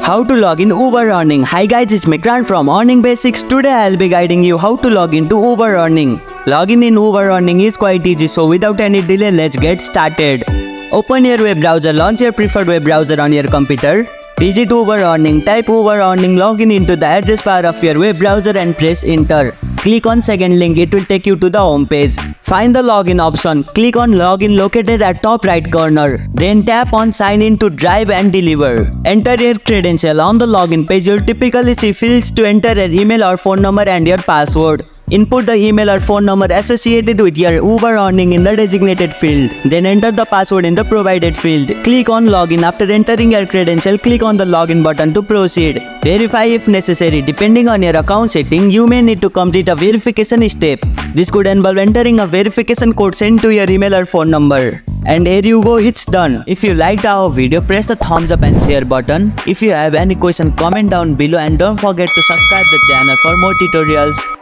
How to log in Uber Earning. Hi guys, it's Mikran from Earning Basics. Today I'll be guiding you how to log into Uber Earning. Logging in Uber Earning is quite easy, so without any delay, let's get started. Open your web browser, launch your preferred web browser on your computer. Visit Uber Earning, type Uber Earning, login into the address bar of your web browser and press enter. Click on second link, it will take you to the home page. Find the login option, click on login located at top right corner. Then tap on sign in to drive and deliver. Enter your credential. On the login page, you'll typically see fields to enter your email or phone number and your password. Input the email or phone number associated with your Uber Earning in the designated field. Then enter the password in the provided field. Click on login. After entering your credential, click on the login button to proceed. Verify if necessary. Depending on your account setting, you may need to complete a verification step. This could involve entering a verification code sent to your email or phone number. And here you go, it's done. If you liked our video, press the thumbs up and share button. If you have any question, comment down below and don't forget to subscribe the channel for more tutorials.